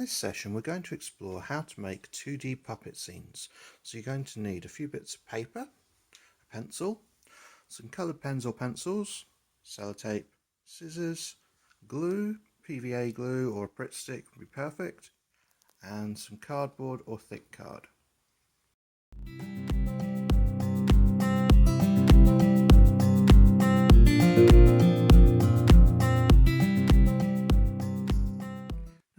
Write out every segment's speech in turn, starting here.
this session we're going to explore how to make 2D puppet scenes. So you're going to need a few bits of paper, a pencil, some coloured pens or pencils, sellotape, scissors, glue, PVA glue or a Pritt stick would be perfect, and some cardboard or thick card.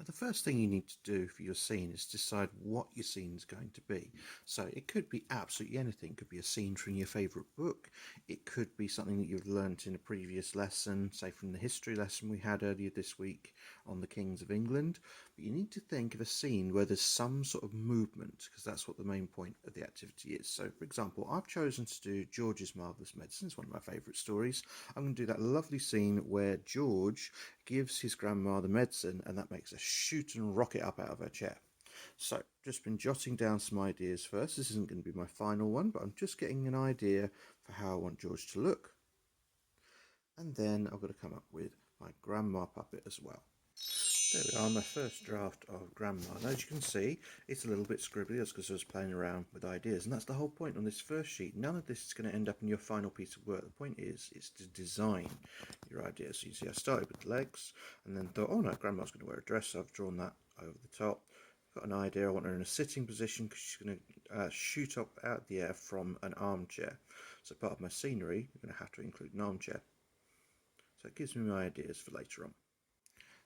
The first thing you need to do for your scene is decide what your scene is going to be. So it could be absolutely anything. It could be a scene from your favourite book. It could be something that you've learnt in a previous lesson, say from the history lesson we had earlier this week on the Kings of England. But you need to think of a scene where there's some sort of movement, because that's what the main point of the activity is. So for example, I've chosen to do George's Marvellous Medicine. It's one of my favourite stories. I'm going to do that lovely scene where George gives his grandma the medicine and that makes her shoot and rocket up out of her chair. So just been jotting down some ideas first. This isn't going to be my final one, but I'm just getting an idea for how I want George to look. And then I've got to come up with my grandma puppet as well. There we are, my first draft of Grandma. And as you can see, it's a little bit scribbly. That's because I was playing around with ideas. And that's the whole point on this first sheet. None of this is going to end up in your final piece of work. The point is to design your ideas. So you see I started with the legs and then thought, oh no, Grandma's going to wear a dress. So I've drawn that over the top. Got an idea. I want her in a sitting position because she's going to shoot up out of the air from an armchair. So part of my scenery, I'm going to have to include an armchair. So it gives me my ideas for later on.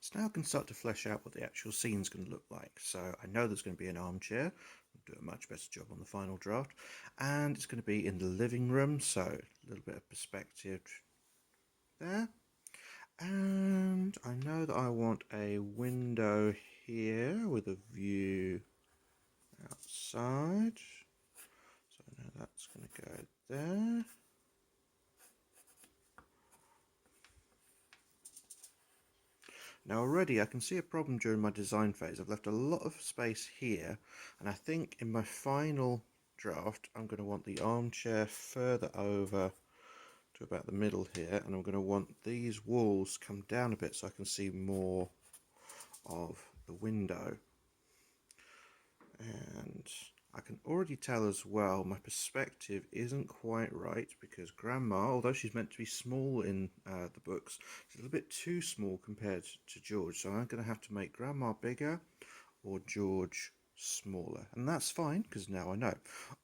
So now I can start to flesh out what the actual scene is going to look like. So I know there's going to be an armchair. I'll do a much better job on the final draft. And it's going to be in the living room, so a little bit of perspective there. And I know that I want a window here with a view outside. So I know that's going to go there. Now already I can see a problem during my design phase. I've left a lot of space here, and I think in my final draft I'm going to want the armchair further over to about the middle here, and I'm going to want these walls come down a bit so I can see more of the window. And I can already tell as well my perspective isn't quite right, because Grandma, although she's meant to be small in the books, she's a little bit too small compared to George. So I'm going to have to make Grandma bigger or George smaller, and that's fine because now I know.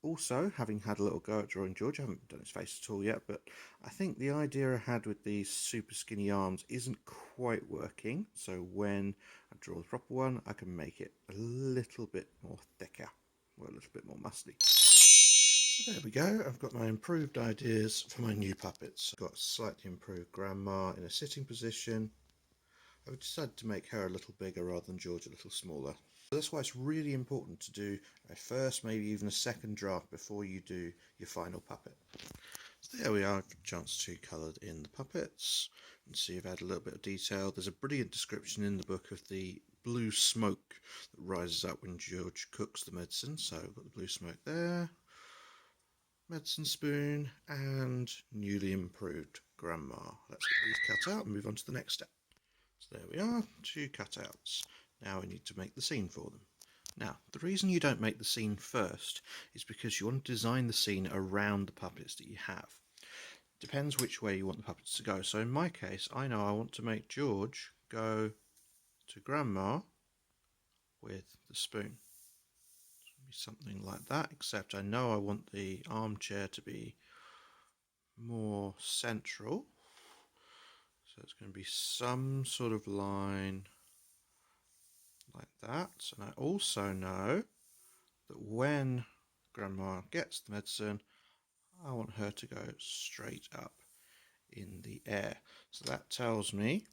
Also, having had a little go at drawing George, I haven't done his face at all yet, but I think the idea I had with these super skinny arms isn't quite working. So when I draw the proper one, I can make it a little bit more thicker or a little bit more muscly. So there we go, I've got my improved ideas for my new puppets. I've got a slightly improved Grandma in a sitting position. I've decided to make her a little bigger rather than George a little smaller. So that's why it's really important to do a first, maybe even a second draft before you do your final puppet. So there we are, I've a chance to colour in the puppets and see I've had a little bit of detail. There's a brilliant description in the book of the blue smoke that rises up when George cooks the medicine. So I've got the blue smoke there, medicine spoon, and newly improved Grandma. Let's get these cut out and move on to the next step. So there we are, 2 cutouts. Now we need to make the scene for them. Now, the reason you don't make the scene first is because you want to design the scene around the puppets that you have. Depends which way you want the puppets to go. So in my case, I know I want to make George go to Grandma with the spoon. Something like that, except I know I want the armchair to be more central. So it's going to be some sort of line like that. And I also know that when Grandma gets the medicine, I want her to go straight up in the air. So that tells me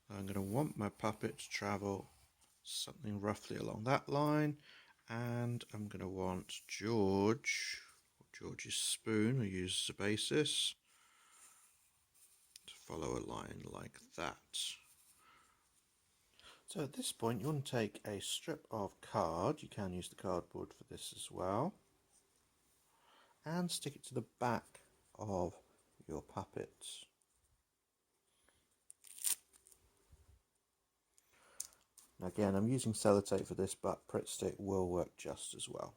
I'm going to want my puppet to travel something roughly along that line, and I'm going to want George's spoon, we use as a basis, to follow a line like that. So at this point you want to take a strip of card, you can use the cardboard for this as well, and stick it to the back of your puppets. Now again, I'm using sellotape for this, but Pritt stick will work just as well.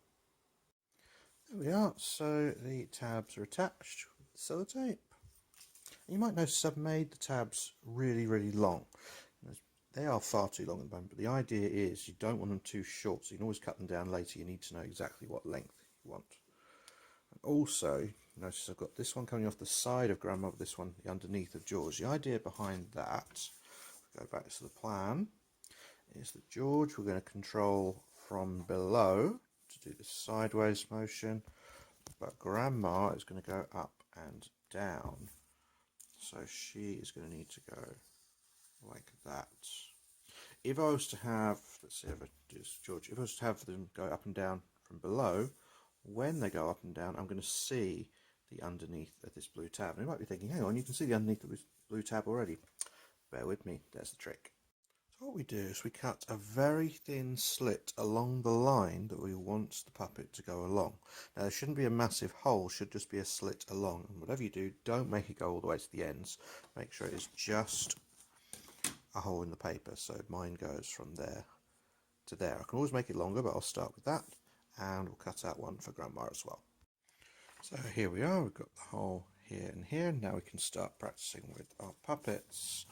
There we are, so the tabs are attached with sellotape. You might notice I've made the tabs really, really long. They are far too long at the moment, but the idea is you don't want them too short, so you can always cut them down later. You need to know exactly what length you want. And also, notice I've got this one coming off the side of Grandma, this one the underneath of George. The idea behind that, go back to the plan, is that George we're going to control from below to do the sideways motion, but Grandma is going to go up and down. So she is going to need to go like that. If I was to have, let's see if I do this, George, if I was to have them go up and down from below, when they go up and down, I'm going to see the underneath of this blue tab. And you might be thinking, hang on, you can see the underneath of this blue tab already. Bear with me, there's the trick. So what we do is we cut a very thin slit along the line that we want the puppet to go along. Now there shouldn't be a massive hole, should just be a slit along. And whatever you do, don't make it go all the way to the ends. Make sure it is just a hole in the paper, so mine goes from there to there. I can always make it longer, but I'll start with that, and we'll cut out one for Grandma as well. So here we are, we've got the hole here and here. Now we can start practicing with our puppets.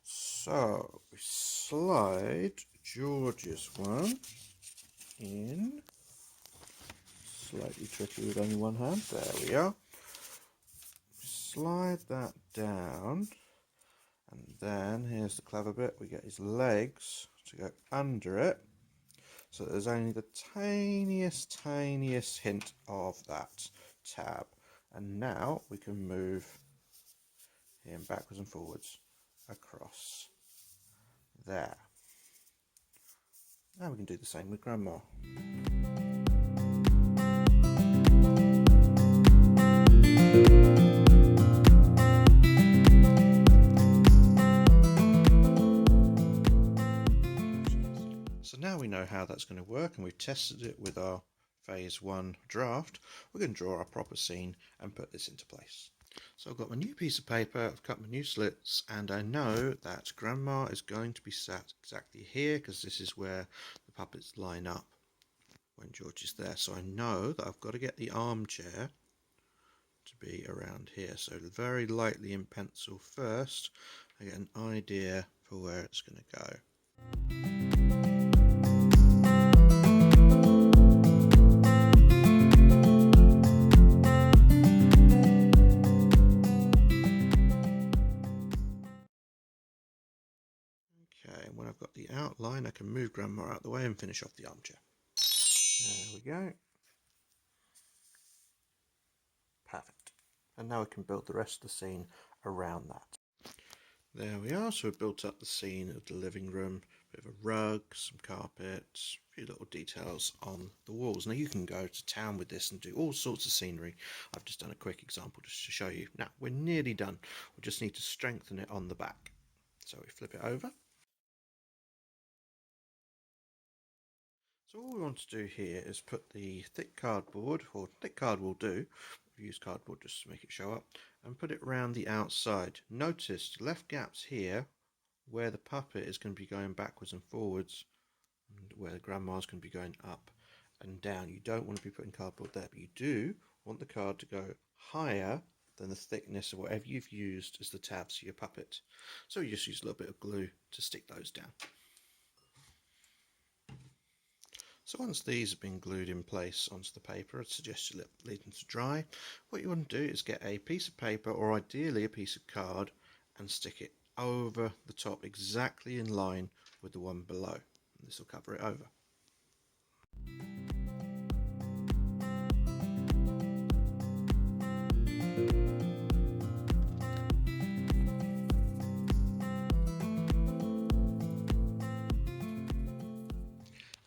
So we slide George's one in, slightly tricky with only one hand, there we are. Slide that down, and then here's the clever bit, we get his legs to go under it, so there's only the tiniest hint of that tab. And now we can move him backwards and forwards across there. Now we can do the same with Grandma. So now we know how that's going to work, and we've tested it with our phase 1 draft. We're going to draw our proper scene and put this into place. So I've got my new piece of paper, I've cut my new slits, and I know that Grandma is going to be sat exactly here, because this is where the puppets line up when George is there. So I know that I've got to get the armchair to be around here. So very lightly in pencil first, I get an idea for where it's going to go. Okay, and when I've got the outline, I can move Grandma out of the way and finish off the armchair. There we go. Perfect. And now we can build the rest of the scene around that. There we are, so we've built up the scene of the living room, a bit of a rug, some carpets, a few little details on the walls. Now you can go to town with this and do all sorts of scenery. I've just done a quick example just to show you. Now we're nearly done. We just need to strengthen it on the back. So we flip it over. So all we want to do here is put the thick cardboard, or thick card will do, we've used cardboard just to make it show up, and put it around the outside. Notice the left gaps here where the puppet is going to be going backwards and forwards, and where the Grandma's going to be going up and down. You don't want to be putting cardboard there, but you do want the card to go higher than the thickness of whatever you've used as the tabs for your puppet. So you just use a little bit of glue to stick those down. So once these have been glued in place onto the paper, I'd suggest you leave them to dry. What you want to do is get a piece of paper, or ideally a piece of card, and stick it over the top exactly in line with the one below. And this will cover it over.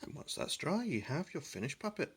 And once that's dry, you have your finished puppet.